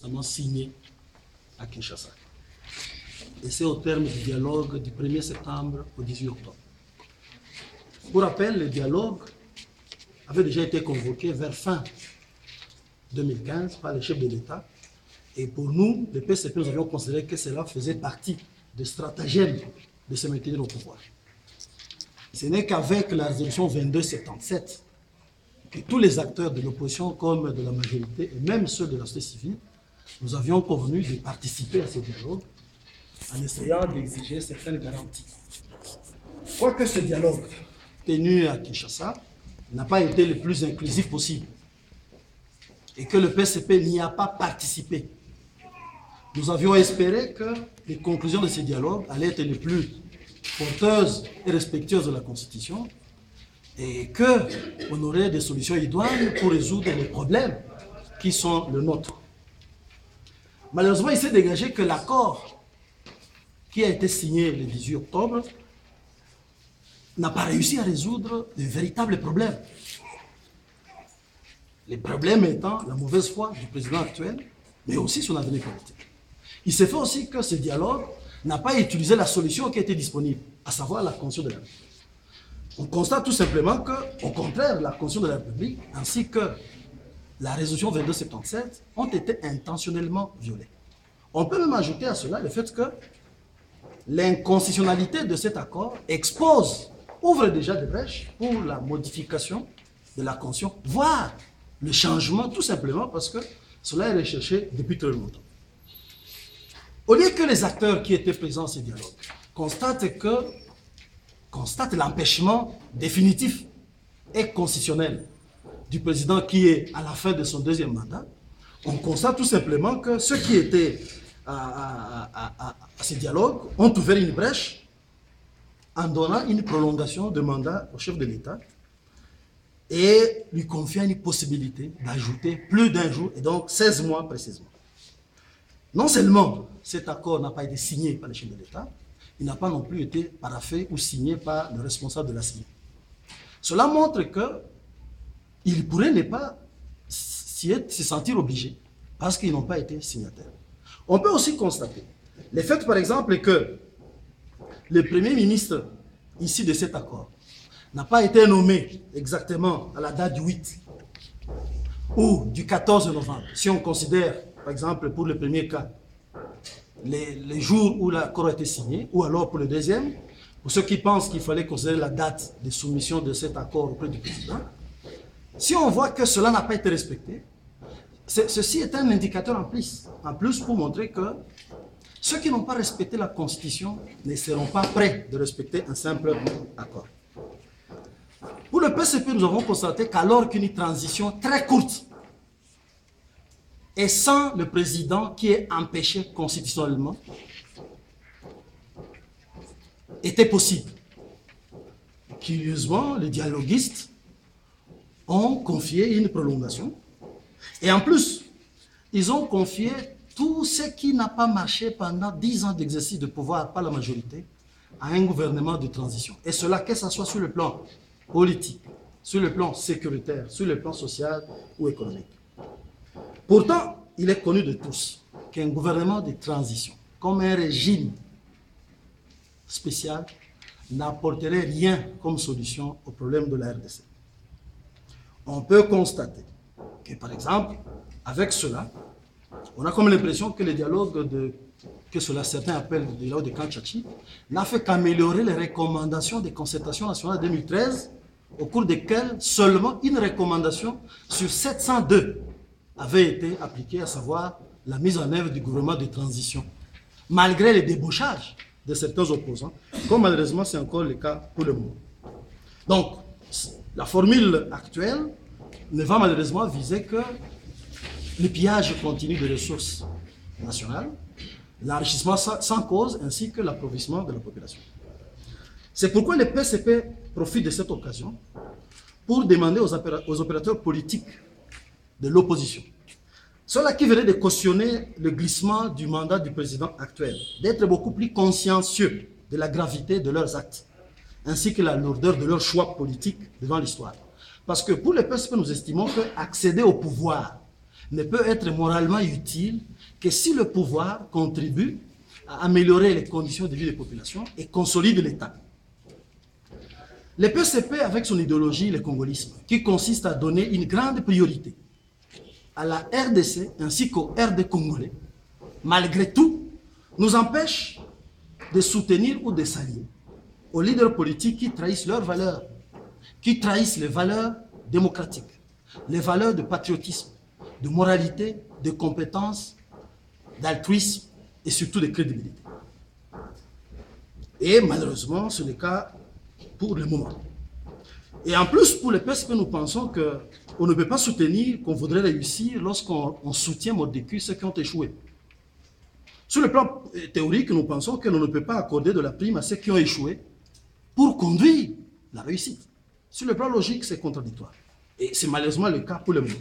récemment signé à Kinshasa. Et c'est au terme du dialogue du 1er septembre au 18 octobre. Pour rappel, le dialogue avait déjà été convoqué vers fin 2015 par les chefs de l'État. Et pour nous, le PCP, nous avions considéré que cela faisait partie des stratagèmes de se maintenir au pouvoir. Ce n'est qu'avec la résolution 2277 que tous les acteurs de l'opposition comme de la majorité, et même ceux de la société civile, nous avions convenu de participer à ce dialogue en essayant d'exiger certaines garanties. Quoique ce dialogue tenu à Kinshasa n'a pas été le plus inclusif possible et que le PCP n'y a pas participé, nous avions espéré que les conclusions de ce dialogue allaient être les plus porteuses et respectueuses de la Constitution et qu'on aurait des solutions idoines pour résoudre les problèmes qui sont le nôtre. Malheureusement, il s'est dégagé que l'accord qui a été signé le 18 octobre n'a pas réussi à résoudre de véritables problèmes. Les problèmes étant la mauvaise foi du président actuel, mais aussi son avenir politique. Il s'est fait aussi que ce dialogue n'a pas utilisé la solution qui était disponible, à savoir la Constitution de la République. On constate tout simplement que, au contraire, la Constitution de la République ainsi que la résolution 2277 ont été intentionnellement violées. On peut même ajouter à cela le fait que l'inconstitutionnalité de cet accord ouvre déjà des brèches pour la modification de la Constitution, voire le changement tout simplement parce que cela est recherché depuis très longtemps. Au lieu que les acteurs qui étaient présents à ce dialogue constatent l'empêchement définitif et constitutionnel du président qui est à la fin de son deuxième mandat, on constate tout simplement que ceux qui étaient à ce dialogue ont ouvert une brèche en donnant une prolongation de mandat au chef de l'État et lui confiant une possibilité d'ajouter plus d'un jour, et donc 16 mois précisément. Non seulement cet accord n'a pas été signé par le chef de l'État, il n'a pas non plus été paraphé ou signé par le responsable de la CENI. Cela montre qu'il pourrait ne pas se sentir obligé parce qu'ils n'ont pas été signataires. On peut aussi constater le fait, par exemple, que le Premier ministre ici de cet accord n'a pas été nommé exactement à la date du 8 ou du 14 novembre. Si on considère, par exemple, pour le premier cas, les jours où l'accord a été signé, ou alors pour le deuxième, pour ceux qui pensent qu'il fallait considérer la date de soumission de cet accord auprès du président, si on voit que cela n'a pas été respecté, ceci est un indicateur en plus pour montrer que ceux qui n'ont pas respecté la Constitution ne seront pas prêts de respecter un simple accord. Pour le PCP, nous avons constaté qu'alors qu'une transition très courte et sans le président qui est empêché constitutionnellement était possible, curieusement, les dialoguistes ont confié une prolongation et en plus, ils ont confié tout ce qui n'a pas marché pendant 10 ans d'exercice de pouvoir par la majorité à un gouvernement de transition. Et cela, que ce soit sur le plan politique, sur le plan sécuritaire, sur le plan social ou économique. Pourtant, il est connu de tous qu'un gouvernement de transition, comme un régime spécial, n'apporterait rien comme solution au problème de la RDC. On peut constater que, par exemple, avec cela, on a comme l'impression que le dialogue que certains appellent le dialogue de Kanchachi n'a fait qu'améliorer les recommandations des concertations nationales de 2013, au cours desquelles seulement une recommandation sur 702 avait été appliquée, à savoir la mise en œuvre du gouvernement de transition, malgré les débauchages de certains opposants, comme malheureusement c'est encore le cas pour le moment. Donc, la formule actuelle ne va malheureusement viser que le pillage continu des ressources nationales, l'enrichissement sans cause, ainsi que l'appauvrissement de la population. C'est pourquoi le PCP profite de cette occasion pour demander aux opérateurs politiques de l'opposition, ceux-là qui venaient de cautionner le glissement du mandat du président actuel, d'être beaucoup plus consciencieux de la gravité de leurs actes, ainsi que la lourdeur de leurs choix politiques devant l'histoire. Parce que pour le PCP, nous estimons qu'accéder au pouvoir ne peut être moralement utile que si le pouvoir contribue à améliorer les conditions de vie des populations et consolide l'État. Le PCP, avec son idéologie, le congolisme, qui consiste à donner une grande priorité à la RDC ainsi qu'au RD congolais, malgré tout, nous empêche de soutenir ou de s'allier aux leaders politiques qui trahissent leurs valeurs, qui trahissent les valeurs démocratiques, les valeurs de patriotisme, de moralité, de compétence, d'altruisme et surtout de crédibilité. Et malheureusement, c'est le cas pour le moment. Et en plus, pour le PSP, nous pensons qu'on ne peut pas soutenir, qu'on voudrait réussir lorsqu'on soutient mordicus ceux qui ont échoué. Sur le plan théorique, nous pensons que l'on ne peut pas accorder de la prime à ceux qui ont échoué pour conduire la réussite. Sur le plan logique, c'est contradictoire. Et c'est malheureusement le cas pour le moment.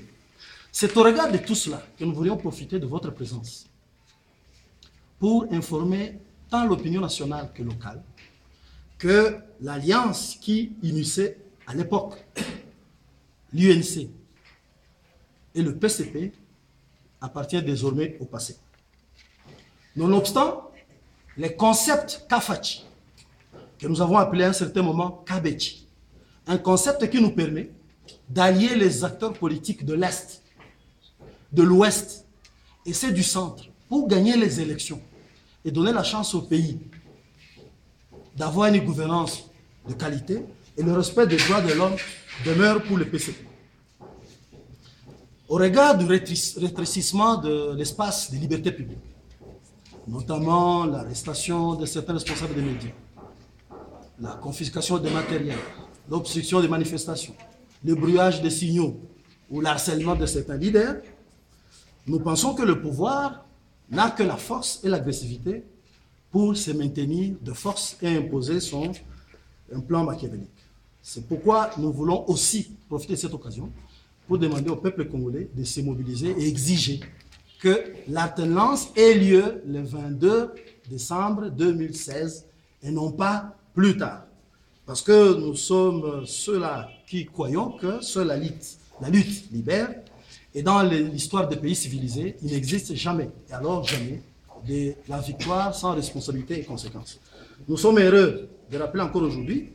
C'est au regard de tout cela que nous voulions profiter de votre présence pour informer tant l'opinion nationale que locale que l'alliance qui unissait à l'époque l'UNC et le PCP appartient désormais au passé. Nonobstant, les concepts Kafachi, que nous avons appelés à un certain moment Kabechi, un concept qui nous permet d'allier les acteurs politiques de l'Est, de l'Ouest et ceux du centre pour gagner les élections et donner la chance au pays d'avoir une gouvernance de qualité et le respect des droits de l'homme demeure pour le PCP. Au regard du rétrécissement de l'espace des libertés publiques, notamment l'arrestation de certains responsables des médias, la confiscation des matériels, l'obstruction des manifestations, le brouillage des signaux ou l'harcèlement de certains leaders, nous pensons que le pouvoir n'a que la force et l'agressivité pour se maintenir de force et imposer un plan machiavélique. C'est pourquoi nous voulons aussi profiter de cette occasion pour demander au peuple congolais de se mobiliser et exiger que l'alternance ait lieu le 22 décembre 2016 et non pas plus tard. Parce que nous sommes ceux-là qui croyons que seule la lutte libère. Et dans l'histoire des pays civilisés, il n'existe jamais, et alors jamais, de la victoire sans responsabilité et conséquences. Nous sommes heureux de rappeler encore aujourd'hui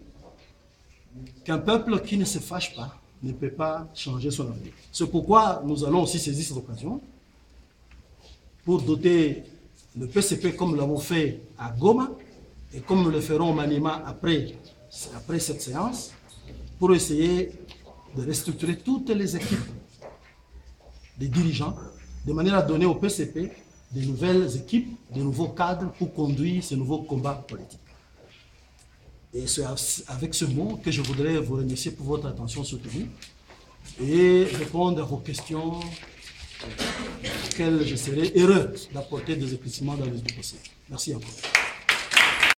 qu'un peuple qui ne se fâche pas ne peut pas changer son avenir. C'est pourquoi nous allons aussi saisir cette occasion pour doter le PCP comme nous l'avons fait à Goma et comme nous le ferons au Maniema après cette séance, pour essayer de restructurer toutes les équipes des dirigeants, de manière à donner au PCP de nouvelles équipes, de nouveaux cadres pour conduire ce nouveau combat politique. Et c'est avec ce mot que je voudrais vous remercier pour votre attention soutenue et répondre à vos questions auxquelles je serai heureux d'apporter des éclaircissements dans le possible. Merci encore.